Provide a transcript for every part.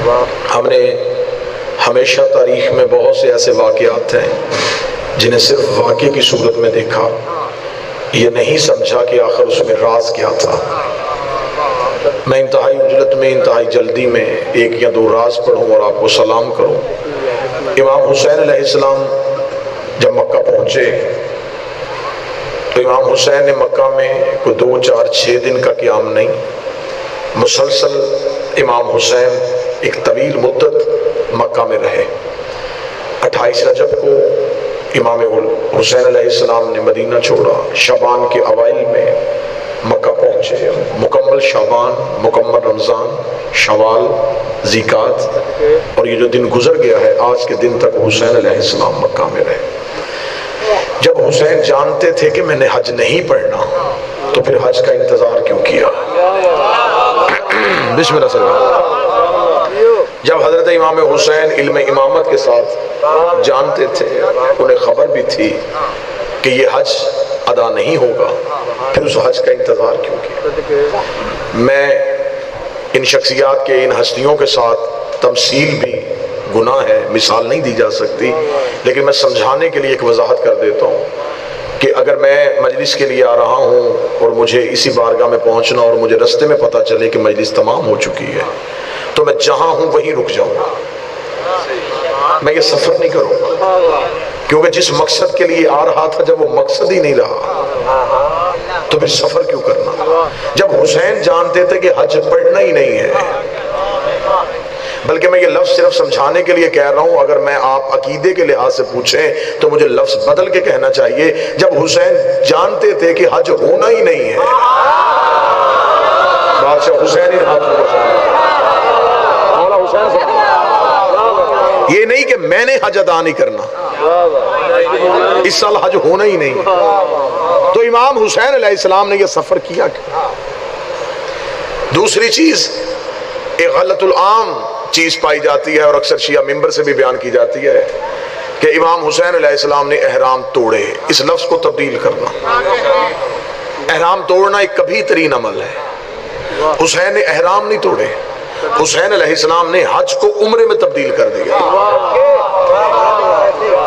ہم نے ہمیشہ تاریخ میں بہت سے ایسے واقعات ہیں جنہیں صرف واقعے کی صورت میں دیکھا، یہ نہیں سمجھا کہ آخر اس میں راز کیا تھا۔ میں انتہائی عجلت میں، انتہائی جلدی میں ایک یا دو راز پڑھوں اور آپ کو سلام کروں۔ امام حسین علیہ السلام جب مکہ پہنچے تو امام حسین نے مکہ میں کوئی 2 4 6 دن کا قیام نہیں، مسلسل امام حسین ایک طویل مدت مکہ میں رہے۔ 28 رجب کو امام حسین علیہ السلام نے مدینہ چھوڑا، شعبان کے اوائل میں مکہ پہنچے۔ مکمل شعبان، مکمل رمضان، شوال، ذیقات، اور یہ جو دن گزر گیا ہے آج کے دن تک حسین علیہ السلام مکہ میں رہے۔ جب حسین جانتے تھے کہ میں نے حج نہیں پڑھنا تو پھر حج کا انتظار کیوں کیا؟ بسم اللہ صلی اللہ۔ جب حضرت امام حسین علم امامت کے ساتھ جانتے تھے، انہیں خبر بھی تھی کہ یہ حج ادا نہیں ہوگا، پھر اس حج کا انتظار کیوں کیا؟ میں ان شخصیات کے، ان ہستیوں کے ساتھ تمثیل بھی گناہ ہے، مثال نہیں دی جا سکتی، لیکن میں سمجھانے کے لیے ایک وضاحت کر دیتا ہوں کہ اگر میں مجلس کے لیے آ رہا ہوں اور مجھے اسی بارگاہ میں پہنچنا اور مجھے رستے میں پتہ چلے کہ مجلس تمام ہو چکی ہے تو میں جہاں ہوں وہیں رک جاؤں گا، میں یہ سفر نہیں کروں گا، کیونکہ جس مقصد کے لیے آ رہا تھا جب وہ مقصد ہی نہیں رہا تو پھر سفر کیوں کرنا؟ جب حسین جانتے تھے کہ حج پڑھنا ہی نہیں ہے، بلکہ میں یہ لفظ صرف سمجھانے کے لیے کہہ رہا ہوں، اگر میں آپ عقیدے کے لحاظ سے پوچھیں تو مجھے لفظ بدل کے کہنا چاہیے، جب حسین جانتے تھے کہ حج ہونا ہی نہیں ہے، بادشاہ حسین ہی ہاتھ مولا حسین سے یہ نہیں کہ میں نے حج ادا نہیں کرنا، اس سال حج ہونا ہی نہیں، تو امام حسین علیہ السلام نے یہ سفر کیا۔ دوسری چیز، ایک غلط العام چیز پائی جاتی ہے اور اکثر شیعہ ممبر سے بھی بیان کی جاتی ہے کہ امام حسین علیہ السلام نے احرام توڑے۔ اس لفظ کو تبدیل کرنا، احرام توڑنا ایک کبھی ترین عمل ہے۔ حسین نے احرام نہیں توڑے، حسین علیہ السلام نے حج کو عمرے میں تبدیل کر دیا۔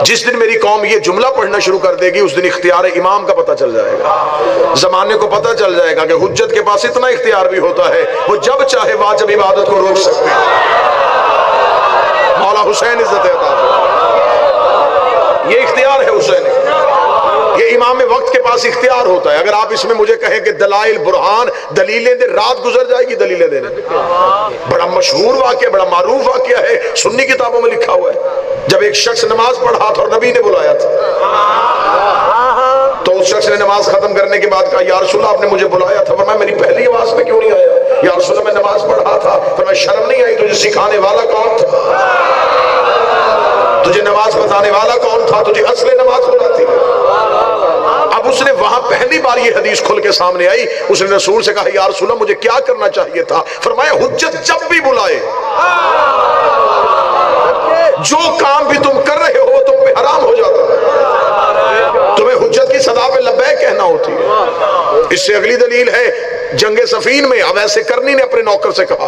جس دن میری قوم یہ جملہ پڑھنا شروع کر دے گی اس دن اختیار امام کا پتہ چل جائے گا، زمانے کو پتہ چل جائے گا کہ حجت کے پاس اتنا اختیار بھی ہوتا ہے، وہ جب چاہے واجب عبادت کو روک سکتے ہیں۔ مولا حسین عزت عطا فرمائے، یہ اختیار ہے حسین، یہ امام وقت کے پاس اختیار ہوتا ہے۔ اگر آپ اس میں مجھے کہیں کہ دلائل برہان دلیلیں دے، رات گزر جائے گی دلیلیں دینے۔ بڑا مشہور واقعہ، بڑا معروف واقعہ ہے، سنی کتابوں میں لکھا ہوا ہے۔ جب ایک شخص نماز پڑھا تھا اور نبی نے بلایا تھا تو اس شخص نے نماز ختم کرنے کے بعد کہا یا رسول اللہ آپ نے مجھے بلایا تھا، فرمایا میری پہلی آواز میں کیوں نہیں آیا؟ یا رسول اللہ میں نماز پڑھ رہا تھا، فرمایا شرم نہیں آئی تجھے سکھانے والا کون تھا؟ تجھے نماز بتانے والا کون تھا؟ تجھے اصل نماز بتاتی ہے۔ اب اس نے وہاں پہلی بار یہ حدیث کھل کے سامنے آئی، اس نے رسول سے کہا یا رسول اللہ مجھے کیا کرنا چاہیے تھا؟ فرمایا حجت جب بھی بلائے جو کام بھی تم کر رہے ہو تم پہ حرام ہو جاتا ہے، تمہیں حجت کی صدا پہ لبیک کہنا ہوتی ہے۔ اس سے اگلی دلیل ہے جنگ صفین میں اویس کرنی نے اپنے نوکر سے کہا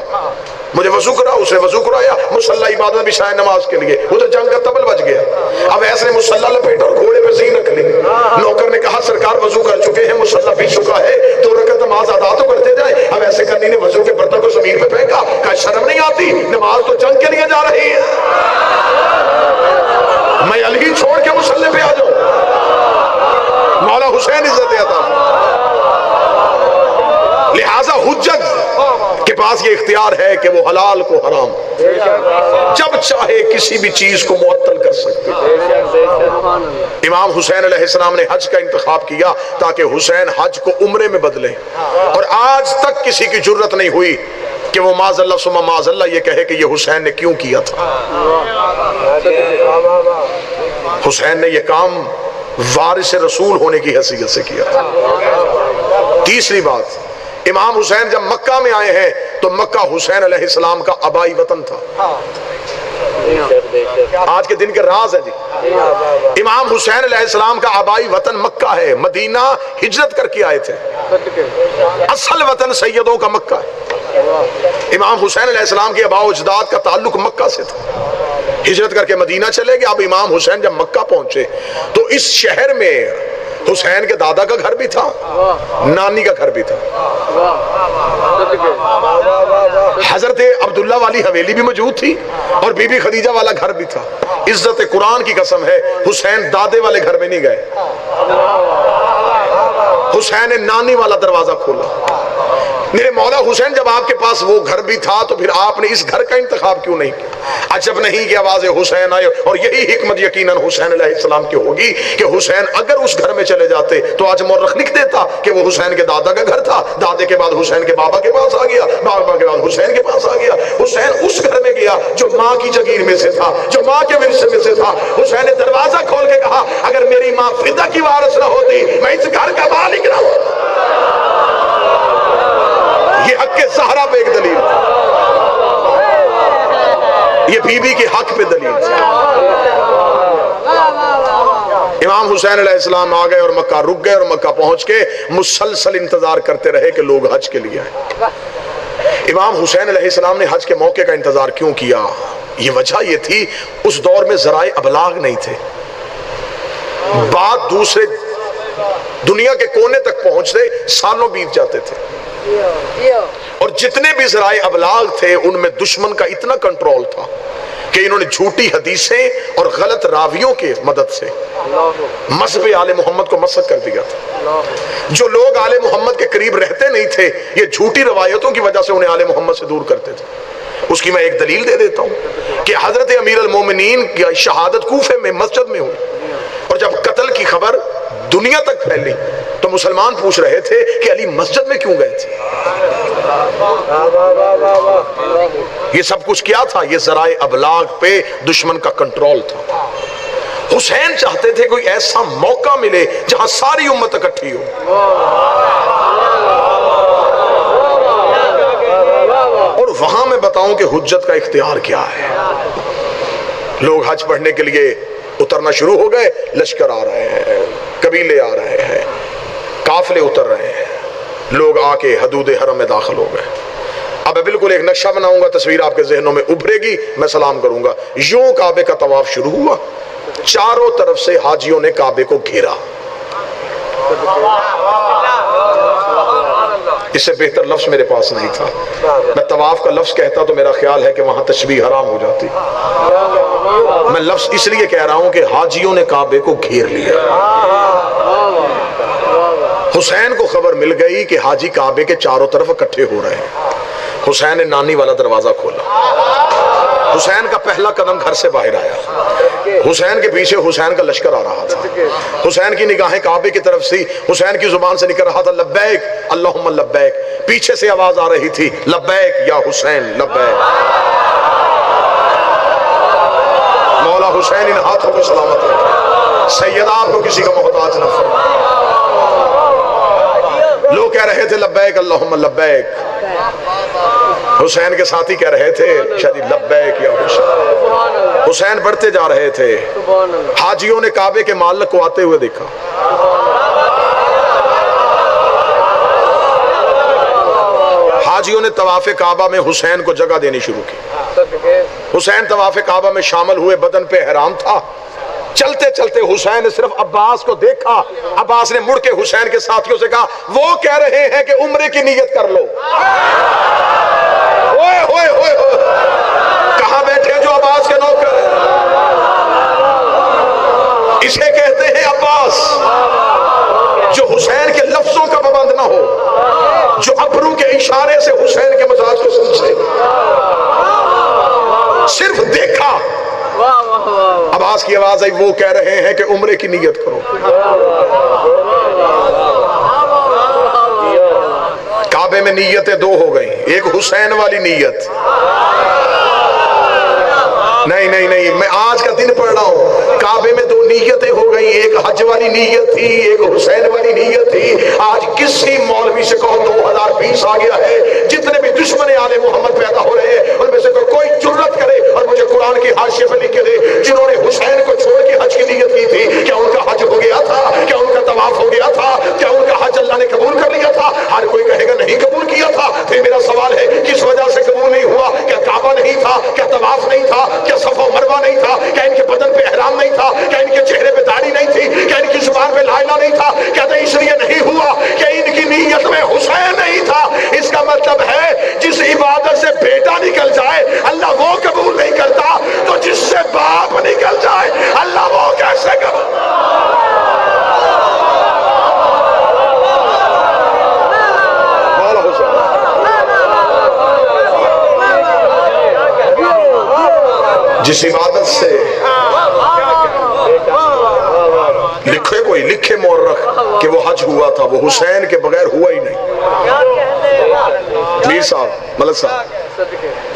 مجھے وضو کرا، اسے وضو کرایا، مصلی عبادت بچھائے نماز کے لیے، ادھر جنگ کا طبل بج گیا۔ اویس نے مصلی لپیٹا اور گھوڑے پہ زین رکھ لی۔ نوکر نے کہا سرکار وضو کر چکے ہیں، مصلی بھی چکا ہے، 2 رکعت نماز ادا تو کرتے جائیں۔ اویس کرنی نے وضو کے برتن کو زمین پہ پھینکا، کہا شرم نہیں آتی، نماز تو جنگ کے لیے جا رہی ہے، میں علی چھوڑ کے مصلی پہ آ جاؤں۔ مولا حسین عزت عطا لہذا حجت کے پاس یہ اختیار ہے کہ وہ حلال کو حرام جب چاہے کسی بھی چیز کو معطل کر سکتے۔ امام حسین علیہ السلام نے حج کا انتخاب کیا تاکہ حسین حج کو عمرے میں بدلے، اور آج تک کسی کی جرت نہیں ہوئی کہ وہ معاذ اللہ ثم معاذ اللہ یہ کہے کہ یہ حسین نے کیوں کیا تھا۔ حسین نے یہ کام وارث رسول ہونے کی حیثیت سے کیا تھا۔ تیسری بات، امام حسین جب مکہ میں آئے ہیں تو مکہ حسین علیہ السلام کا آبائی وطن تھا۔ آج کے دن کے راز ہے جی، امام حسین علیہ السلام کا آبائی وطن مکہ ہے، مدینہ ہجرت کر کے آئے تھے، اصل وطن سیدوں کا مکہ ہے۔ امام حسین علیہ السلام کے آباء و اجداد کا تعلق مکہ سے تھا، ہجرت کر کے مدینہ چلے گئے۔ اب امام حسین جب مکہ پہنچے تو اس شہر میں حسین کے دادا کا گھر بھی تھا، نانی کا گھر بھی تھا، حضرت عبداللہ والی حویلی بھی موجود تھی، اور بی بی خدیجہ والا گھر بھی تھا۔ عزت قرآن کی قسم ہے حسین دادے والے گھر میں نہیں گئے، حسین نے نانی والا دروازہ کھولا۔ میرے مولا حسین جب آپ کے پاس وہ گھر بھی تھا تو پھر آپ نے اس گھر کا انتخاب کیوں نہیں کیا؟ عجب نہیں کہ آواز حسین آئے، اور یہی حکمت یقیناً حسین علیہ السلام کی ہوگی کہ حسین اگر اس گھر میں چلے جاتے تو آج مورخ لکھ دیتا کہ وہ حسین کے دادا کا گھر تھا، دادے کے بعد حسین کے بابا کے پاس آ گیا، بابا کے بعد حسین کے پاس آ گیا۔ حسین اس گھر میں گیا جو ماں کی جگیر میں سے تھا، جو ماں کے ورثے میں سے تھا۔ حسین نے دروازہ کھول کے کہا اگر میری ماں فدہ کی وارث نہ ہوتی میں اس گھر کا مالک نہ ہوتا۔ یہ حق کے زہرا پہ ایک دلیل تھی، یہ بی بی کے حق پہ دلیل تھی۔ امام حسین علیہ السلام آ گئے اور مکہ رک گئے، اور مکہ پہنچ کے مسلسل انتظار کرتے رہے کہ لوگ حج کے لیے آئیں۔ امام حسین علیہ السلام نے حج کے موقع کا انتظار کیوں کیا؟ یہ وجہ یہ تھی اس دور میں ذرائع ابلاغ نہیں تھے، بات دوسرے دنیا کے کونے تک پہنچتے سالوں بیت جاتے تھے، اور جتنے بھی ذرائع ابلاغ تھے ان میں دشمن کا اتنا کنٹرول تھا کہ انہوں نے جھوٹی حدیثیں اور غلط راویوں کے مدد سے مذہب آل محمد کو مسخ کر دیا تھا۔ جو لوگ آل محمد کے قریب رہتے نہیں تھے یہ جھوٹی روایتوں کی وجہ سے انہیں آل محمد سے دور کرتے تھے۔ اس کی میں ایک دلیل دے دیتا ہوں کہ حضرت امیر المومنین کی شہادت کوفے میں مسجد میں ہوئی، اور جب قتل کی خبر دنیا تک پھیلی تو مسلمان پوچھ رہے تھے کہ علی مسجد میں کیوں گئے تھے؟ یہ سب کچھ کیا تھا؟ یہ ذرائع ابلاغ پہ دشمن کا کنٹرول تھا۔ حسین چاہتے تھے کوئی ایسا موقع ملے جہاں ساری امت اکٹھی ہو، اور وہاں میں بتاؤں کہ حجت کا اختیار کیا ہے۔ لوگ حج پڑھنے کے لیے اترنا شروع ہو گئے، لشکر آ رہے ہیں، قبیلے آ رہے ہیں، قافلے اتر رہے ہیں، لوگ آ کے حدود حرم میں داخل ہو گئے۔ اب میں بالکل ایک نقشہ بناؤں گا، تصویر آپ کے ذہنوں میں ابھرے گی، میں سلام کروں گا۔ یوں کعبے کا طواف شروع ہوا، چاروں طرف سے حاجیوں نے کعبے کو گھیرا۔ اس سے بہتر لفظ میرے پاس نہیں تھا، میں طواف کا لفظ کہتا تو میرا خیال ہے کہ وہاں تشبیہ حرام ہو جاتی، میں لفظ اس لیے کہہ رہا ہوں کہ حاجیوں نے کعبے کو گھیر لیا۔ حسین کو خبر مل گئی کہ حاجی کعبے کے چاروں طرف اکٹھے ہو رہے ہیں۔ حسین نے نانی والا دروازہ کھولا، حسین کا پہلا قدم گھر سے باہر آیا، حسین کے پیچھے حسین کا لشکر آ رہا تھا، حسین کی نگاہیں کعبے کی طرف سے، حسین کی زبان سے نکل رہا تھا لبیک اللہم لبیک، پیچھے سے آواز آ رہی تھی لبیک یا حسین لبیک۔ مولا حسین ان ہاتھوں کو سلامت رکھے، سیدہ آپ کو کسی کا محتاج نہ فرمائے۔ لوگ کہہ رہے تھے لبیک اللہم لبیک، حسین کے ساتھی کہہ رہے تھے شادی لبیک یا حسین۔ حسین بڑھتے جا رہے تھے، حاجیوں نے کعبے کے معلق کو آتے ہوئے دیکھا، حاجیوں نے طواف کعبہ میں حسین کو جگہ دینی شروع کی۔ حسین طواف کعبہ میں شامل ہوئے، بدن پہ احرام تھا، چلتے چلتے حسین نے صرف عباس کو دیکھا، عباس نے مڑ کے حسین کے ساتھیوں سے کہا وہ کہہ رہے ہیں کہ عمرے کی نیت کر لو۔ ہوئے ہوئے ہوئے کہاں بیٹھے جو عباس کے نوکر ہیں؟ اسے کہتے ہیں عباس، جو حسین کے لفظوں کا پابند نہ ہو، جو ابرو کے اشارے سے حسین کے مزاج کو سمجھے، صرف دیکھا۔ عباس کی آواز آئی وہ کہہ رہے ہیں کہ عمرے کی نیت کرو۔ کعبے میں نیتیں دو ہو گئیں، ایک حسین والی نیت، نہیں میں آج کا دن پڑھ رہا ہوں، کعبے میں دو نیتیں ہو گئیں، ایک حج والی نیت تھی، ایک حسین والی نیت تھی۔ آج کسی مولوی سے کہو 2020 آ گیا ہے، جتنے بھی دشمن آل محمد پیدا ہو رہے ہیں ان میں سے کوئی جرت کرے اور مجھے قرآن کی حاشیے پہ لکھ کے دے جنہوں نے حسین کو چھوڑ کے حج کی نیت کی تھی، کیا ان کا حج ہو گیا تھا؟ کیا ان کا طواف ہو گیا تھا؟ کیا ان کا حج اللہ نے قبول کر لیا تھا؟ ہر کوئی کہے گا نہیں قبول کیا تھا۔ پھر میرا سوال ہے کلمہ نہیں تھا؟ کیا ان کے بدن پہ احرام نہیں تھا؟ کیا ان کے چہرے پہ داڑھی نہیں تھی؟ کیا ان کی زبان پہ لا الہ نہیں تھا؟ کہتے ہیں اس لیے نہیں ہوا کہ ان کی نیت میں حسین نہیں تھا۔ اس کا مطلب ہے جس عبادت سے بیٹا نکل جائے اللہ وہ قبول نہیں کرتا، تو جس سے باپ نکل جائے اللہ وہ کیسے قبول؟ جس عبادت سے لکھے مورخ کہ وہ حج ہوا تھا، وہ حسین کے بغیر ہوا ہی نہیں۔ میر صاحب، ملک صاحب،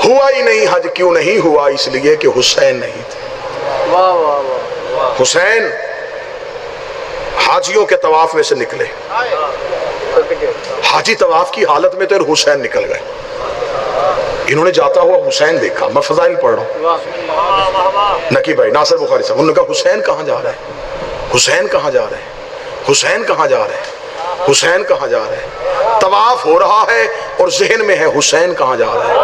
ہوا ہی نہیں حج۔ کیوں نہیں ہوا؟ اس لیے کہ حسین نہیں تھے۔ حسین حاجیوں کے طواف میں سے نکلے، حاجی طواف کی حالت میں تو حسین نکل گئے۔ انہوں نے جاتا ہوا حسین دیکھا۔ میں فضائل پڑھ رہا ہوں، نقی بھائی ناصر بخاری صاحب، انہوں نے کہا حسین کہاں جا رہا ہے؟ حسین کہاں جا رہے ہیں؟ حسین کہاں جا رہے ہیں؟ حسین کہاں جا رہے ہیں؟ طواف ہو رہا ہے اور ذہن میں ہے حسین کہاں جا رہا ہے؟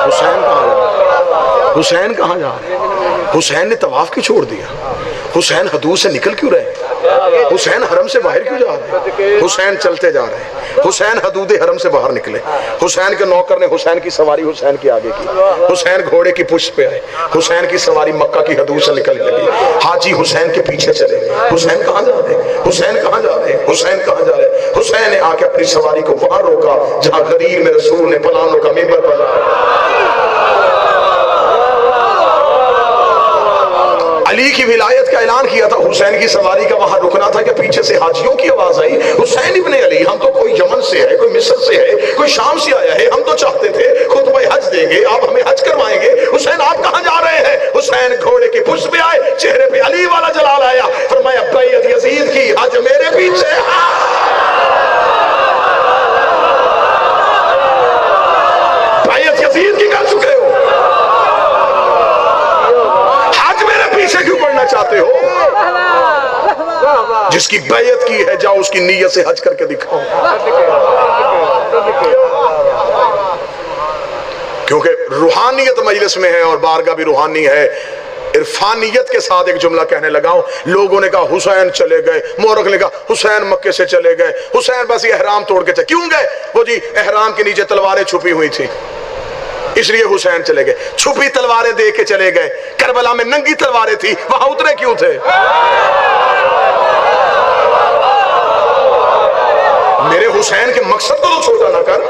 حسین کہاں جا رہا ہے؟ حسین کہاں جا رہے ہیں؟ حسین نے طواف کیوں چھوڑ دیا؟ حسین حدود سے نکل کیوں رہے؟ حسین حرم سے باہر کیوں جا رہے ہیں؟ حسین چلتے جا رہے ہیں۔ حسین حدود حرم سے باہر نکلے، حسین کے نوکر نے حسین کی سواری حسین کے آگے کی، حسین گھوڑے کی پشت پہ آئے، حسین کی سواری مکہ کی حدود سے نکلنے لگی، حاجی حسین کے پیچھے چلے۔ حسین کہاں جا رہے ہیں؟ حسین کہاں جا رہے ہیں؟ حسین کہاں جا رہے ہیں؟ حسین نے آ کے اپنی سواری کو وہاں روکا جہاں غدیر میں رسول نے پلانوں کا منبر بنایا۔ علی کی ولایت کا اعلان کیا تھا، حسین کی سواری کا وہاں رکنا تھا کہ پیچھے سے حاجیوں کی آواز آئی، حسین ابن علی، ہم تو کوئی یمن سے ہے، کوئی مصر سے ہے، کوئی شام سے آیا ہے، ہم تو چاہتے تھے خطبہ حج دیں گے، آپ ہمیں حج کروائیں گے، حسین آپ کہاں جا رہے ہیں؟ حسین گھوڑے کی پشت پہ آئے، چہرے پہ علی والا جلال آیا، فرمایا بیعت یزید کی، حج میرے پیچھے۔ بیعت یزید کی کر چکے ہو، کیوں پڑھنا چاہتے ہو؟ جس کی بیعت کی ہے جاؤ اس کی نیت سے حج کر کے دکھاؤ۔ کیونکہ روحانیت مجلس میں ہے اور بارگاہ بھی روحانی ہے۔ عرفانیت کے ساتھ ایک جملہ کہنے لگا ہوں، لوگوں نے کہا حسین چلے گئے، مورخ نے کہا حسین مکے سے چلے گئے، حسین بس یہ احرام توڑ کے چلے، کیوں گئے؟ وہ جی احرام کے نیچے تلواریں چھپی ہوئی تھی اس لیے حسین چلے گئے، چھپی تلواریں دے کے چلے گئے۔ کربلا میں ننگی تلواریں تھی، وہاں اترے کیوں تھے؟ میرے حسین کے مقصد کو تو چھوٹا نہ کر،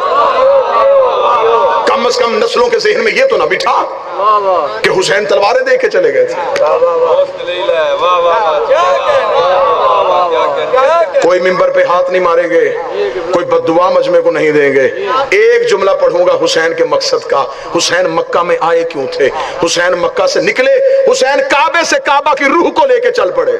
کم از کم نسلوں کے ذہن میں یہ تو نہ بٹھا کہ حسین تلواریں دے کے چلے گئے تھے۔ کوئی منبر پہ ہاتھ نہیں ماریں گے، کوئی بددعا مجمع کو نہیں دیں گے۔ ایک جملہ پڑھوں گا حسین کے مقصد کا۔ حسین مکہ میں آئے کیوں تھے؟ حسین مکہ سے نکلے، حسین کعبے سے کعبہ کی روح کو لے کے چل پڑے۔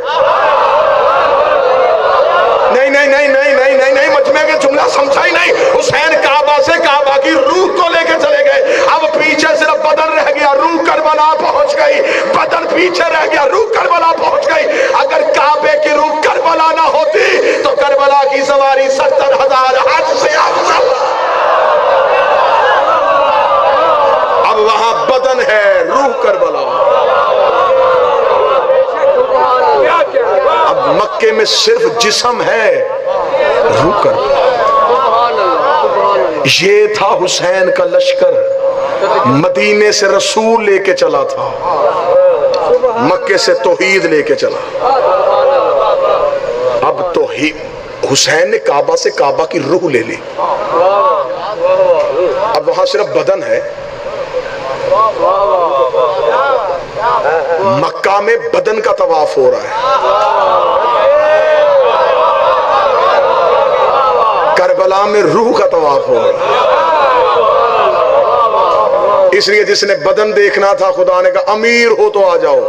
نہیں نہیں نہیں نہیں نہیں نہیں نہیں، مجمع کے جملہ سمجھا ہی نہیں۔ حسین کعبہ سے کعبہ کی روح کو لے کے چلے گئے۔ اب پیچھے صرف بدن رہ گیا، روح کربلا پہنچ گئی۔ بدن پیچھے رہ گیا، روح کربلا پہنچ گئی۔ اگر کعبے کی روح کربلا نہ ہوتی تو کربلا کی سواری 70,000 حج سے افضل۔ اب وہاں بدن ہے، روح کربلا۔ اب مکے میں صرف جسم ہے، روح کربلا۔ یہ تھا حسین کا لشکر، مدینے سے رسول لے کے چلا تھا، مکے سے توحید لے کے چلا۔ اب توحید، حسین نے کعبہ سے کعبہ کی روح لے لی، اب وہاں صرف بدن ہے۔ مکہ میں بدن کا طواف ہو رہا ہے، کربلا میں روح کا طواف ہو رہا ہے۔ اس لیے جس نے بدن دیکھنا تھا خدا نے کہا امیر ہو تو آ جاؤ۔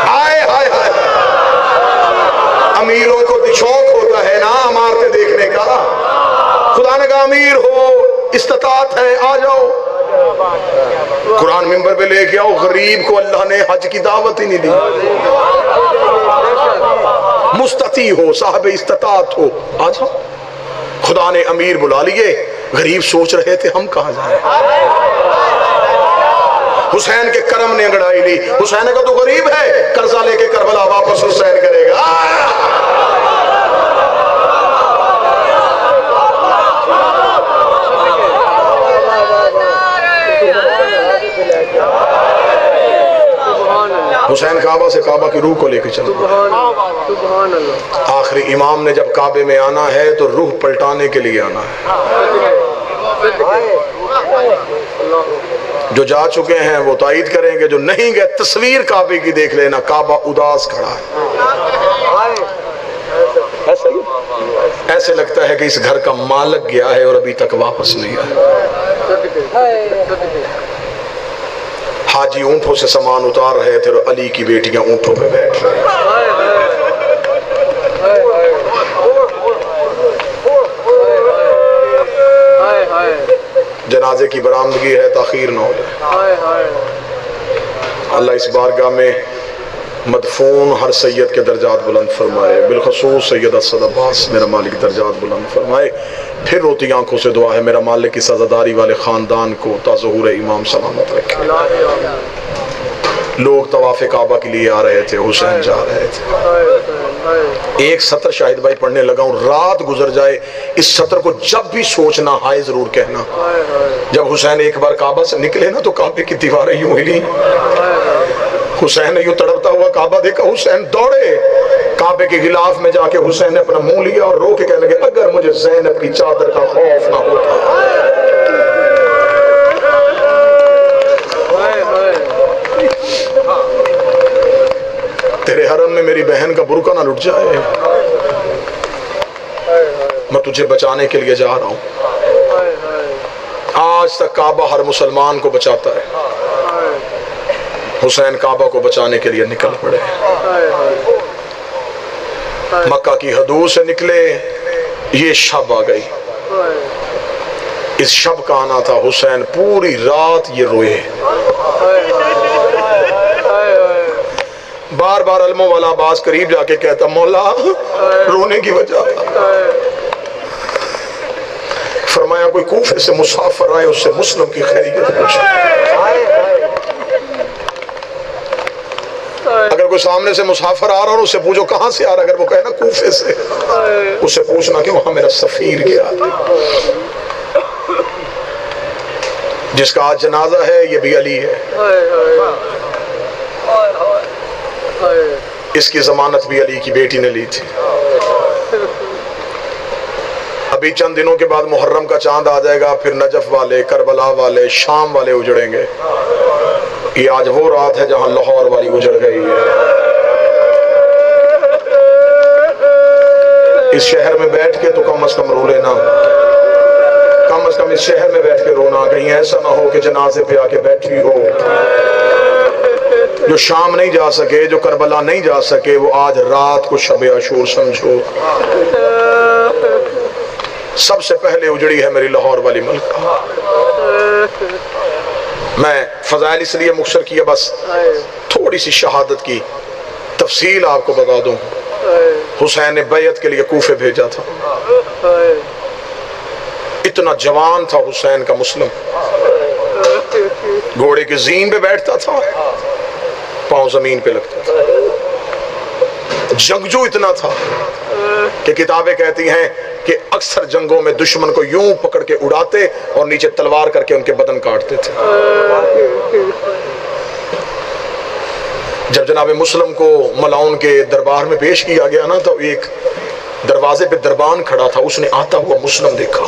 ہائے ہائے ہائے، امیروں کو شوق ہوتا ہے نا عمارتیں دیکھنے کا۔ خدا نے کہا امیر ہو، استطاعت ہے، آ جاؤ۔ قرآن منبر پہ لے کے آؤ، غریب کو اللہ نے حج کی دعوت ہی نہیں دی۔ مستطیع ہو، صاحب استطاعت ہو، آ جاؤ۔ خدا نے امیر بلا لیے، غریب سوچ رہے تھے ہم کہاں جائیں۔ حسین کے کرم نے انگڑائی لی. حسین کا تو غریب ہے, قرضہ لے کے کربلا واپس حسین کرے گا. حسین کعبہ سے کعبہ کی روح کو لے کے چلا. آخری امام نے جب کعبے میں آنا ہے تو روح پلٹانے کے لیے آنا ہے. جو جا چکے ہیں وہ تائید کریں گے, جو نہیں گئے تصویر کعبے کی دیکھ لینا, کعبہ اداس کھڑا ہے. ایسے لگتا ہے کہ اس گھر کا مالک گیا ہے اور ابھی تک واپس نہیں آیا. حاجی اونٹوں سے سامان اتار رہے تھے اور علی کی بیٹیاں اونٹوں پہ بیٹھ رہے. جنازے کی برآمدگی ہے, تاخیر نہ ہو جائے. اللہ اس بارگاہ میں مدفون ہر سید کے درجات بلند فرمائے, بالخصوص سید اسد عباس میرا مالک درجات بلند فرمائے. پھر روتی آنکھوں سے دعا ہے میرا مالک کی سزاداری والے خاندان کو تا ظہور امام سلامت رکھے. لوگ طواف کعبہ کے لیے آ رہے تھے, حسین جا رہے تھے. ایک سطر شاہد بھائی پڑھنے لگا ہوں, رات گزر جائے اس سطر کو جب بھی سوچنا ہائے ضرور کہنا. جب حسین ایک بار کعبہ سے نکلے نا تو کعبے کی دیواریں یوں ہلی. حسین نے یوں تڑپتا ہوا کعبہ دیکھا, حسین دوڑے کعبے کے غلاف میں جا کے حسین نے اپنا منہ لیا اور رو کے کہنے لگے اگر مجھے زینب کی چادر کا خوف نہ ہوتا, تیرے حرم میں میری بہن کا برقع نہ لٹ جائے. میں تجھے بچانے کے لیے جا رہا ہوں. آج تک کعبہ ہر مسلمان کو بچاتا ہے, حسین کعبہ کو بچانے کے لیے نکل پڑے. مکہ کی حدود سے نکلے, یہ شب آ گئی. اس شب کا آنا تھا. حسین پوری رات یہ روئے. بار بار علموں والا عباس قریب جا کے کہتا مولا رونے کی وجہ. فرمایا کوئی کوفے سے مسافر آئے اس سے مسلم کی خیریت پوچھے. اگر کوئی سامنے سے مسافر آ رہا اور اس سے پوچھو کہاں سے آ رہا, اگر وہ کہے نا کوفے سے, اس سے پوچھنا کہ وہاں میرا سفیر گیا. جس کا آج جنازہ ہے یہ بھی علی ہے. اس کی ضمانت بھی علی کی بیٹی نے لی تھی. ابھی چند دنوں کے بعد محرم کا چاند آ جائے گا, پھر نجف والے, کربلا والے, شام والے اجڑیں گے. یہ آج وہ رات ہے جہاں لاہور والی اجڑ گئی ہے. اس شہر میں بیٹھ کے تو کم از کم رو لینا, کم از کم اس شہر میں بیٹھ کے رونا. کہیں ایسا نہ ہو کہ جنازے پہ آ کے بیٹھی ہو. جو شام نہیں جا سکے, جو کربلا نہیں جا سکے, وہ آج رات کو شب عاشور سمجھو. سب سے پہلے اجڑی ہے میری لاہور والی ملکہ. میں فضائل اس لیے مختصر کیا, بس تھوڑی سی شہادت کی تفصیل آپ کو بتا دوں. حسین نے بیعت کے لیے کوفے بھیجا تھا. اتنا جوان تھا حسین کا مسلم, گھوڑے کی زین پہ بیٹھتا تھا, پاؤں زمین پہ لگتا تھا. جنگجو اتنا تھا کہ کتابیں کہتی ہیں کہ اکثر جنگوں میں دشمن کو یوں پکڑ کے اڑاتے اور نیچے تلوار کر کے ان کے بدن کاٹتے تھے. جب جناب مسلم کو ملاؤن کے دربار میں پیش کیا گیا نا, تو ایک دروازے پہ دربان کھڑا تھا. اس نے آتا ہوا مسلم دیکھا,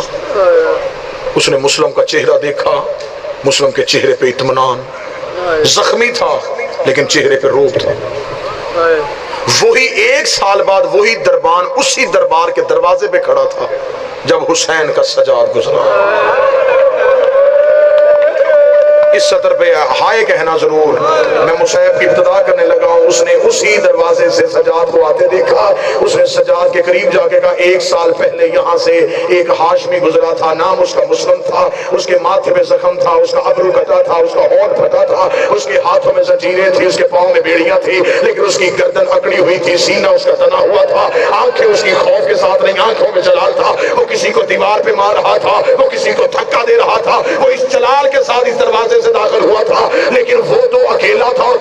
اس نے مسلم کا چہرہ دیکھا. مسلم کے چہرے پہ اطمینان, زخمی تھا لیکن چہرے پہ روب تھا. وہی ایک سال بعد وہی دربان اسی دربار کے دروازے پہ کھڑا تھا جب حسین کا سجاد گزرا. اس سطر پہ ہائے کہنا ضرور. میں مصعب کی ابتدا کرنے لگا ہوں. اس نے اسی دروازے سے سجاد کو آتے دیکھا. اس نے سجاد کے قریب جا کے کہا ایک سال پہلے یہاں سے ایک ہاشمی گزرا تھا, نام اس کا مسلم تھا, اس کے ماتھے پہ زخم تھا, اس کا ابرو کٹا تھا, اس کا ہونٹ پھٹا تھا, اس کے ہاتھوں میں زنجیریں تھی, اس کے پاؤں میں بیڑیاں تھی, لیکن اس کی گردن اکڑی ہوئی تھی, سینہ اس کا تنا ہوا تھا, آنکھیں اس کی خوف کے ساتھ نہیں, آنکھوں میں جلال تھا. وہ کسی کو دیوار پہ مار رہا تھا, وہ کسی کو دھکا دے رہا تھا, وہ اس جلال کے ساتھ اس دروازے سے داخل ہوا تھا. لیکن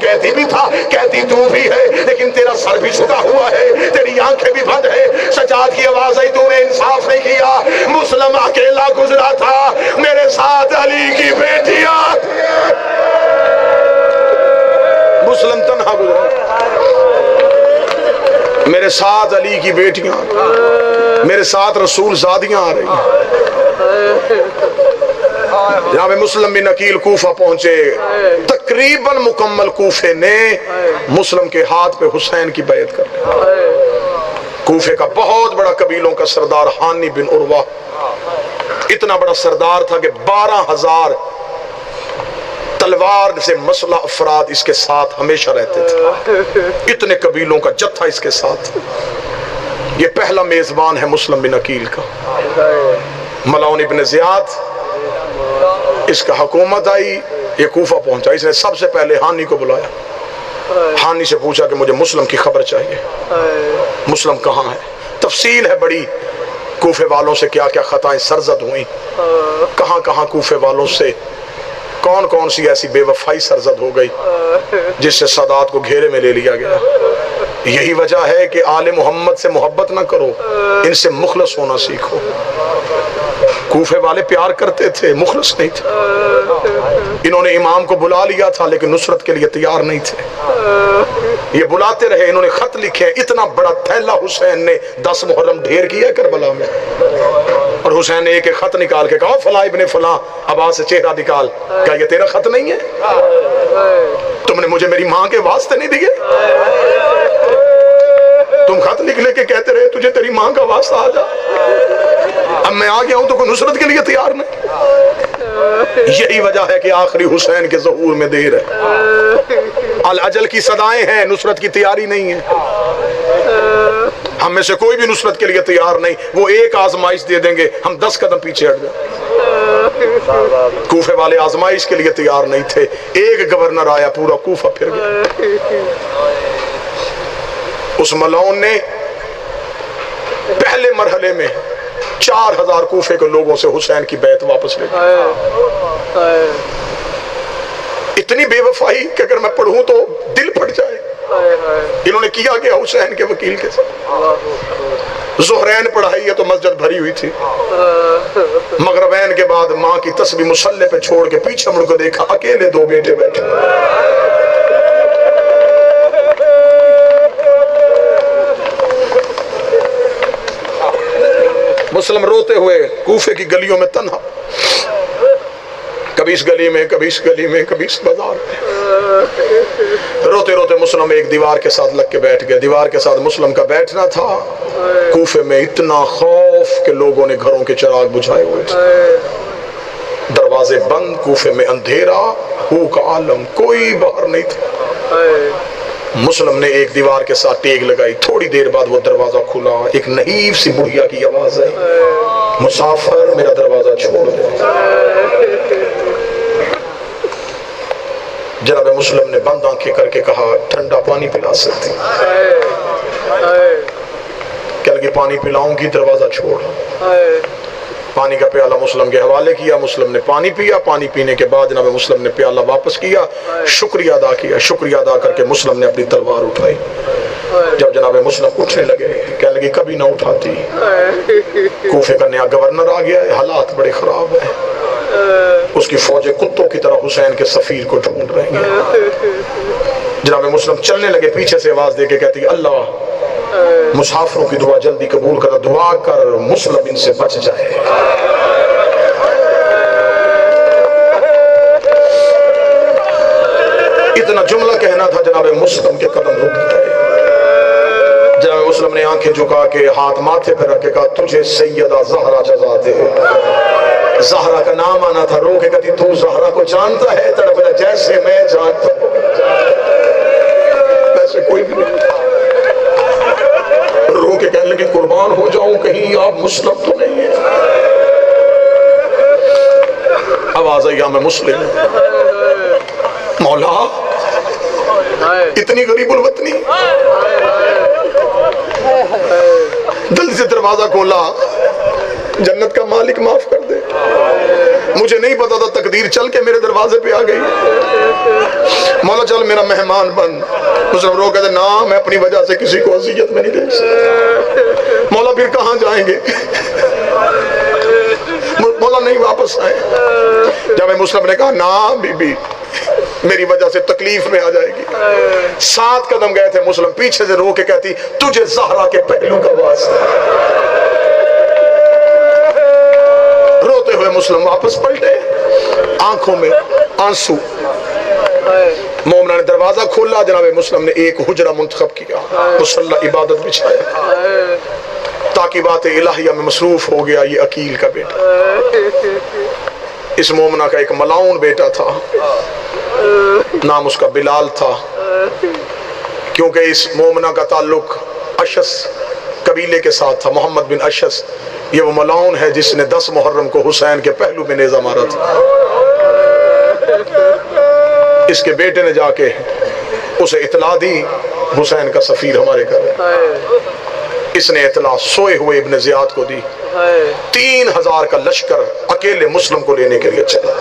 قیدی بھی تھا، قیدی تو بھی ہے، لیکن تیرا سر بھی جھکا ہوا ہے، تیری آنکھیں بھی بند ہے۔ سجاد کی آواز آئی تو نے انصاف نہیں کیا، مسلم اکیلا گزرا تھا، میرے ساتھ علی کی بیٹیاں، مسلم تنہا گزرا، میرے ساتھ علی کی بیٹیاں، میرے ساتھ رسول زادیاں آ رہی ہیں۔ جناب مسلم بن عقیل کوفہ پہنچے، تقریباً مکمل کوفے نے مسلم کے ہاتھ پہ حسین کی بیعت کر لی۔ کوفے کا بہت بڑا قبیلوں کا سردار حانی بن عروہ اتنا بڑا سردار تھا کہ 12,000 تلوار سے مسلح افراد اس کے ساتھ ہمیشہ رہتے تھے، اتنے قبیلوں کا جتھا اس کے ساتھ۔ یہ پہلا میزبان ہے مسلم بن عقیل کا، ملعون ابن زیاد، اس کا حکومت آئی، یہ کوفہ پہنچا، اس نے سب سے پہلے حانی کو بلایا، حانی سے پوچھا کہ مجھے مسلم کی خبر چاہیے، مسلم کہاں ہے؟ تفصیل ہے بڑی، کوفے والوں سے کیا کیا خطائیں سرزد ہوئیں، کہاں کہاں کوفے والوں سے کون کون سی ایسی بے وفائی سرزد ہو گئی جس سے سادات کو گھیرے میں لے لیا گیا۔ یہی وجہ ہے کہ آل محمد سے محبت نہ کرو، ان سے مخلص ہونا سیکھو۔ کوفے والے پیار کرتے تھے، مخلص نہیں تھے، انہوں نے امام کو بلا لیا تھا لیکن نصرت کے لیے تیار نہیں تھے، یہ بلاتے رہے، انہوں نے خط لکھے، اتنا بڑا تھیلا حسین نے 10 محرم ڈھیر کیا کربلا میں، اور حسین نے ایک ایک خط نکال کے کہا فلاں ابن فلاں، عباس سے چہرہ نکال، کہا یہ تیرا خط نہیں ہے؟ تم نے مجھے میری ماں کے واسطے نہیں دیے؟ تم خط لکھ لے کے کہتے رہے تجھے تیری ماں کا واسطہ آ جا، اب میں آ گیا ہوں تو کوئی نصرت کے لیے تیار نہیں۔ یہی وجہ ہے کہ آخری حسین کے ظہور میں دیر ہے، الاجل کی صدائیں ہیں، نصرت کی تیاری نہیں ہے، ہم میں سے کوئی بھی نصرت کے لیے تیار نہیں، وہ ایک آزمائش دے دیں گے ہم 10 قدم پیچھے ہٹ جائیں۔ کوفے والے آزمائش کے لیے تیار نہیں تھے، ایک گورنر آیا پورا کوفہ پھر گیا۔ اس ملعون نے پہلے مرحلے میں 4,000 کوفے کے لوگوں سے حسین کی بیعت واپس لے لی۔ اتنی بے وفائی کہ اگر میں پڑھوں تو دل پھٹ جائے۔ انہوں نے کیا گیا حسین کے وکیل کے ساتھ، ظہرین پڑھائی ہے تو مسجد بھری ہوئی تھی، مغربین کے بعد ماں کی تسبیح مصلے پہ چھوڑ کے پیچھے مڑ کو دیکھا، اکیلے 2 بیٹے بیٹھے، مسلم روتے ہوئے کوفے کی گلیوں میں تنہا، کبھی اس گلی میں، کبھی اس گلی میں، کبھی اس بازار میں، روتے روتے مسلم ایک دیوار کے ساتھ لگ کے بیٹھ گئے۔ دیوار کے ساتھ مسلم کا بیٹھنا تھا، کوفے میں اتنا خوف کہ لوگوں نے گھروں کے چراغ بجھائے ہوئے تھے، دروازے بند، کوفے میں اندھیرا، ہو کا عالم، کوئی باہر نہیں تھا۔ مسلم نے ایک دیوار کے ساتھ ٹیک لگائی، تھوڑی دیر بعد وہ دروازہ کھلا، ایک نحیف سی بڑھیا کی آواز آئی، مسافر میرا دروازہ چھوڑ دے۔ جناب مسلم نے بند آنکھیں کر کے کہا ٹھنڈا پانی پلا سکتی؟ کہنے لگے پانی پلاؤں گی، دروازہ چھوڑ۔ پانی کا پیالہ مسلم کے حوالے کیا، مسلم نے پانی پیا، پانی پینے کے بعد جناب مسلم نے پیالہ واپس کیا، شکریہ ادا کیا، شکریہ ادا کر کے مسلم نے اپنی تلوار اٹھائی۔ جب جناب مسلم اٹھنے لگے کہنے لگے کبھی نہ اٹھاتی، کوفے کا نیا گورنر آ گیا ہے، حالات بڑے خراب ہیں، اس کی فوجیں کتوں کی طرح حسین کے سفیر کو ڈھونڈ رہی ہیں۔ جناب مسلم چلنے لگے، پیچھے سے آواز دے کے کہتی اللہ مسافروں کی دعا جلدی قبول کر، دعا کر مسلم ان سے بچ جائے۔ اتنا جملہ کہنا تھا، جناب مسلم کے قدم رک گئے۔ جناب مسلم نے آنکھیں جھکا کے ہاتھ ماتھے پہ رکھ کے کہا تجھے سیدہ زہرا جزا دے۔ زہرا کا نام آنا تھا، رو کے کہتی تو زہرا کو جانتا ہے؟ تڑپنا جیسے میں جانتا ہوں، ویسے کوئی بھی نہیں۔ رو کے کہنے لگے قربان ہو جاؤں کہیں آپ مسلم تو نہیں ہیں؟ آواز آئی میں مسلم مولا، اتنی غریب الوطنی، دل سے دروازہ کھولا، جنت کا مالک معاف کر دے۔ مجھے نہیں پتا تھا تقدیر چل کے میرے دروازے پہ آ گئی. مولا چل میرا مہمان بن. مسلم رو کہتے نا میں اپنی وجہ سے کسی کو اذیت میں نہیں دے سکتا. مولا پھر کہاں جائیں گے؟ مولا نہیں واپس آئے. جب مسلم نے کہا نا بی بی میری وجہ سے تکلیف میں آ جائے گی. 7 قدم گئے تھے. مسلم پیچھے سے رو کے کہتی تجھے زہرا کے پہلو کا واسطہ. روتے ہوئے مسلم واپس پلٹے, آنکھوں میں آنسو. مومنہ نے دروازہ کھولا. جناب مسلم نے ایک حجرہ منتخب کیا, مصلی عبادت بچھایا, تاکہ بات الہیہ میں مصروف ہو گیا. یہ عقیل کا بیٹا, اس مومنہ کا ایک ملاؤن بیٹا تھا, نام اس کا بلال تھا. کیونکہ اس مومنہ کا تعلق اشس قبیلے کے ساتھ تھا, محمد بن اشس. یہ وہ ملاؤن ہے جس نے 10 محرم کو حسین کے پہلو میں نیزہ مارا تھا. اس کے بیٹے نے جا کے اسے اطلاع دی حسین کا سفیر ہمارے گھر ہے. اس نے اطلاع سوئے ہوئے ابن زیاد کو دی. 3000 کا لشکر اکیلے مسلم کو لینے کے لیے چلا.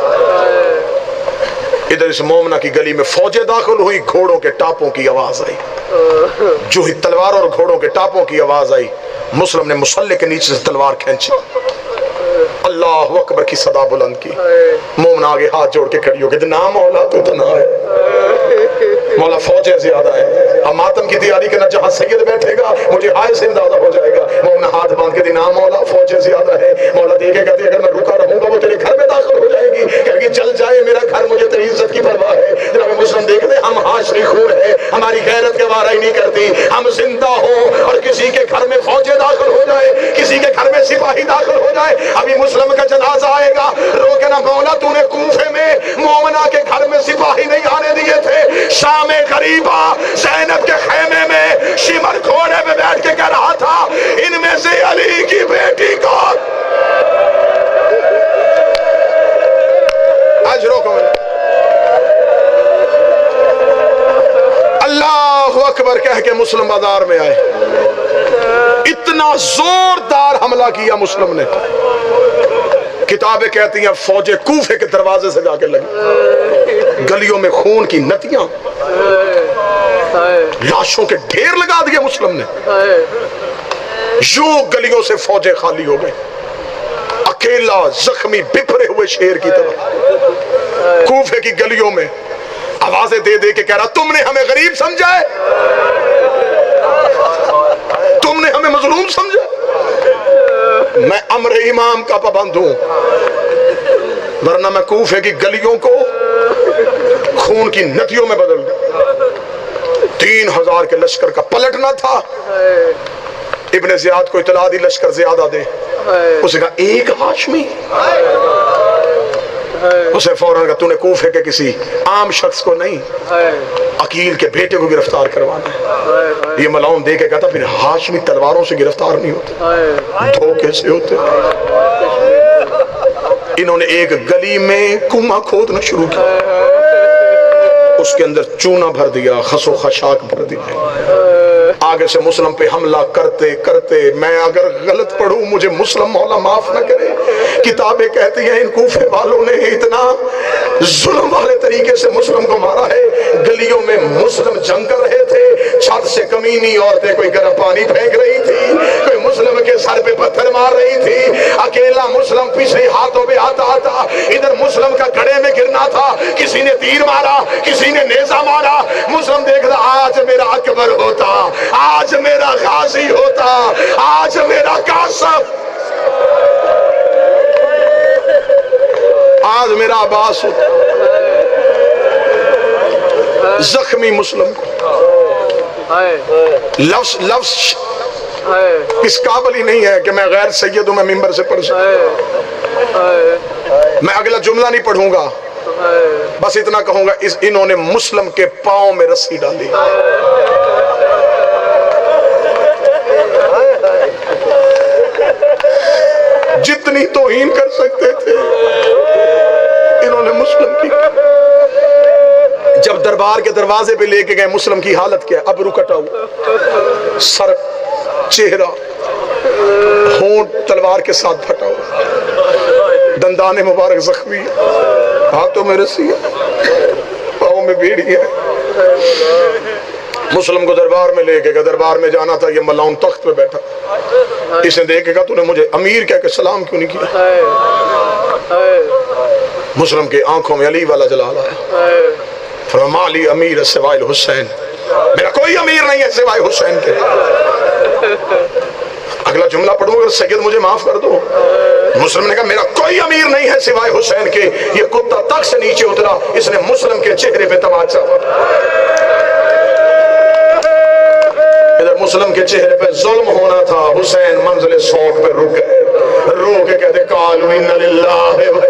ادھر اس مومنہ کی گلی میں فوجیں داخل ہوئی. گھوڑوں کے ٹاپوں کی آواز آئی. جو ہی تلوار اور گھوڑوں کے ٹاپوں کی آواز آئی, مسلم نے مصلی کے نیچے سے تلوار کھینچی, اللہ اکبر کی صدا بلند کی. مومن آگے ہاتھ جوڑ کے کھڑی ہو گئی, نا مولا تو تنہا ہے, مولا فوجیں زیادہ ہیں. ہم ماتم کی تیاری کرنا, جہاں سید بیٹھے گا مجھے آئے سے اندازہ ہو جائے گا. مومن ہاتھ باندھ کے دی نا مولا فوجیں زیادہ ہے. مولا دیکھے کہتی اگر میں رکا رہوں گا وہ تیرے گھر میں داخل ہو جائے گی. کہ جل جائے میرا گھر, مجھے تیری عزت کی پرواہ ہے. جناب مسلم دیکھتے ہم ہاشمی خون ہے, ہماری غیرت کے وارہ ہی نہیں کرتی. ہم زندہ ہوں اور کسی کے گھر میں فوجیں داخل ہو جائے, کسی کے گھر میں سپاہی داخل ہو جائے, ابھی مسلم کا جنازہ آئے گا. رو کے نا مولا تو نے کوفے میں مومنہ کے گھر میں سپاہی نہیں آنے دیے تھے. شام غریبہ زینب کے خیمے میں شمر گھوڑے میں بیٹھ کے کہہ رہا تھا ان میں سے علی کی بیٹی کون. اجروں کو اللہ اکبر کہہ کے مسلم بازار میں آئے. اتنا زوردار حملہ کیا مسلم نے, کتابیں کہتی ہیں فوجیں کوفے کے دروازے سے جا کے لگی. گلیوں میں خون کی نتیاں, لاشوں کے ڈھیر لگا دیے مسلم نے. یوں گلیوں سے فوجیں خالی ہو گئی. اکیلا زخمی بپھرے ہوئے شیر کی طرح کوفے کی گلیوں میں آوازیں دے دے کے کہہ رہا تم نے ہمیں غریب سمجھا ہے, تم نے ہمیں مظلوم سمجھا. میں امر امام کا پابند ہوں, ورنہ میں کوفے کی گلیوں کو خون کی ندیوں میں بدل دوں. 3000 کے لشکر کا پلٹنا تھا. ابن زیاد کو اطلاع دی لشکر زیادہ دے. اسے کہا ایک ہاشمی. اسے فوراً کہا تو نے کوفے کے کسی عام شخص کو نہیں, عقیل کے بیٹے کو گرفتار کروانا ہے. یہ ملاؤن دے کے کہتا پھر ہاشمی تلواروں سے گرفتار نہیں ہوتے, دھوکے سے ہوتے. انہوں نے ایک گلی میں کنواں کھودنا شروع کیا, اس کے اندر چونا بھر دیا, خس و خشاک بھر دیا. آگے سے مسلم پہ حملہ کرتے کرتے, میں اگر غلط پڑھوں مجھے مسلم مولا معاف نہ کرے, کتابیں کہتی ہیں ان کوفے والوں نے اتنا ظلم والے طریقے سے مسلم کو مارا ہے. گلیوں میں مسلم جنگ کر رہے تھے, چھت سے کمینی عورتیں کوئی گرم پانی پھینک رہی تھی, کوئی مسلم کے سر پہ پتھر مار رہی تھی. اکیلا مسلم پچھلے ہاتھوں پہ آتا آتا ادھر مسلم کا گڑھے میں گرنا تھا. کسی نے تیر مارا, کسی نے نیزہ مارا. مسلم دیکھ رہا آج میرا اکبر ہوتا, آج میرا غازی ہوتا, آج میرا قاسم, آج میرا عباس ہوتا. زخمی مسلم کو لفظ اس قابل ہی نہیں ہے کہ میں غیر سید ہوں, میں ممبر سے پڑھ سکتا. میں اگلا جملہ نہیں پڑھوں گا, بس اتنا کہوں گا انہوں نے مسلم کے پاؤں میں رسی ڈالی. جتنی توہین کر سکتے تھے انہوں نے مسلم کی. جب دربار کے دروازے پہ لے کے گئے, مسلم کی حالت کیا, ابرو کٹا ہوا, سر, چہرہ, ہونٹ تلوار کے ساتھ پھٹا ہوا، دندان مبارک زخمی، ہاتھوں میں رسی ہے، پاؤں میں بیڑی ہے۔ مسلم کو دربار میں لے کے گیا، دربار میں جانا تھا، یہ ملاؤن تخت پہ بیٹھا، اس نے دیکھے گا تو نے مجھے امیر کہہ کے سلام کیوں نہیں کیا؟ مسلم کے آنکھوں میں علی والا جلال آیا، فرمایا مالی امیر سوائے الحسین، میرا کوئی امیر نہیں ہے سوائے حسین کے۔ اگلا جملہ پڑھوں اگر سید مجھے معاف کر دو۔ مسلم نے کہا میرا کوئی امیر نہیں ہے سوائے حسین کے۔ یہ کتا تک سے نیچے اترا، اس نے مسلم کے چہرے پہ تماچا، ادھر مسلم کے چہرے پہ ظلم ہونا تھا، حسین منزل سوق پہ رک گئے، رو کے کہتے قالوا انا للہ و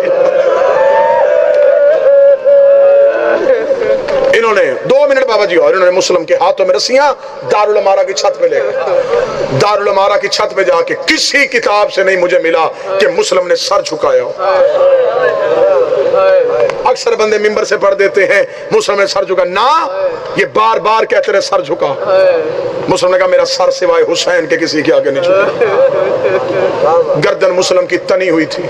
انہوں نے 2 منٹ بابا جی، اور انہوں نے مسلم کے ہاتھوں میں رسیاں دارالعمارہ کی چھت پہ لے گئے۔ دارالعمارہ کی چھت پہ جا کے کسی کتاب سے نہیں مجھے ملا کہ مسلم نے سر جھکایا ہو۔ اکثر بندے ممبر سے پڑھ دیتے ہیں مسلم نے سر جھکا، نہ، یہ بار بار کہتے رہے سر جھکا۔ مسلم نے کہا میرا سر سوائے حسین کے کسی کے آگے نہیں جھکا۔ گردن مسلم کی تنی ہوئی تھی،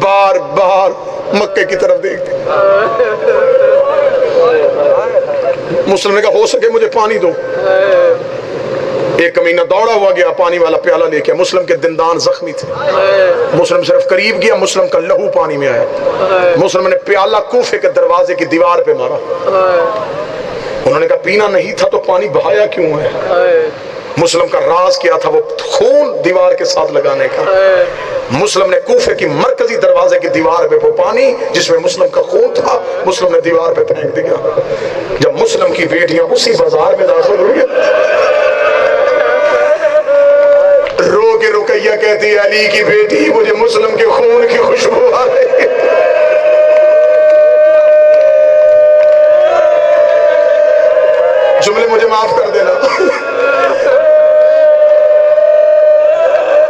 بار بار مکے کی طرف دیکھتے۔ مسلم نے کہا ہو سکے مجھے پانی دو۔ ایک کمینہ دوڑا ہوا گیا، پانی والا پیالہ لے کے، مسلم کے دندان زخمی تھے، مسلم صرف قریب گیا، مسلم کا لہو پانی میں آیا، مسلم نے پیالہ کوفے کے دروازے کی دیوار پہ مارا۔ انہوں نے کہا پینا نہیں تھا تو پانی بہایا کیوں ہے؟ مسلم کا راز کیا تھا؟ وہ خون دیوار کے ساتھ لگانے کا۔ مسلم نے کوفے کی مرکزی دروازے کی دیوار پہ وہ پانی جس میں مسلم کا خون تھا، مسلم نے دیوار پہ پھینک دیا۔ جب مسلم کی بیٹیاں اسی بازار میں داخل ہوئی، رو کے رقیہ کہتی ہے علی کی بیٹی مجھے مسلم کے خون کی خوشبو آ رہی ہے۔ جملے مجھے معاف کر دینا۔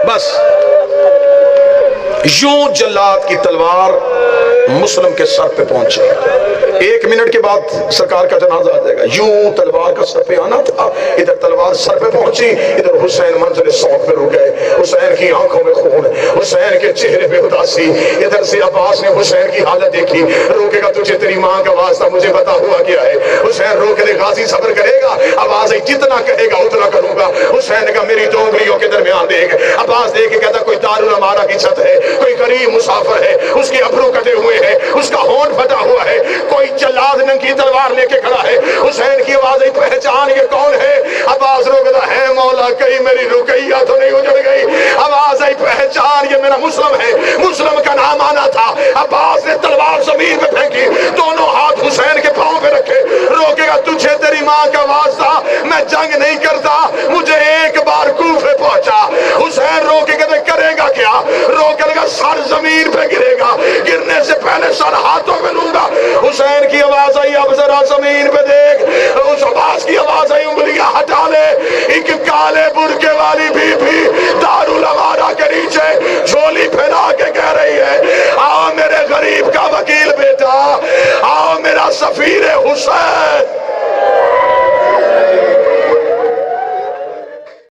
بس یوں جلاد کی تلوار مسلم کے سر پہ پہنچی۔ 1 منٹ کے بعد سرکار کا جنازہ آ جائے گا۔ یوں تلوار کا سر پہ آنا تھا، ادھر تلوار سر پہ پہنچی، ادھر حسین منزل سوق پہ رک گئے، حسین کی آنکھوں میں خون، حسین کے چہرے پہ اداسی۔ ادھر سے عباس نے حسین کی حالت دیکھی، روکے گا تجھے تیری ماں کا واسطہ مجھے بتا ہوا کیا ہے۔ حسین رو کے غازی صبر کرے گا، عباس جتنا کہے گا اتنا کروں گا۔ حسین نے کہا میری 2 انگلیوں کے درمیان دیکھ۔ عباس دیکھ کے کہتا کوئی دارالعمارہ کی چھت ہے، کوئی غریب مسافر ہے، اس کے ابرو کٹے ہوئے ہیں، اس کا ہونٹ پھٹا ہوا ہے، کوئی جلاد ننگی تلوار لے کے کھڑا ہے۔ حسین کی آواز پہچان یہ کون ہے؟ عباس رو کہتا ہے مولا کہیں میری رقیہ تو نہیں اجڑ گئی؟ آواز آئی پہچان یہ میرا مسلم ہے، مسلم کا نام آنا تھا۔ عباس نے تلوار زمین پہ پھینکی، دونوں ہاتھ حسین کے پاؤں پہ رکھے، روکے گا تجھے تیری ماں کا واسطہ میں جنگ نہیں کرتا، مجھے ایک بار کوفے پہنچا۔ حسین رو کے کہتے کرے گا کیا؟ رو کے لگا سر زمین پہ گرے گا، گرنے سے پہلے سر ہاتھوں میں لوں گا۔ حسین کی آواز آئی اب ذرا زمین پہ دیکھ۔ اس عباس کی آواز آئی انگلیاں ہٹا لے۔ ایک کالے برقے والی بی بی دارالعمارہ کے نیچے جھولی پھیلا کے کہہ رہی ہے آؤ میرے غریب کا وکیل بیٹا، آؤ میرا سفیر حسین۔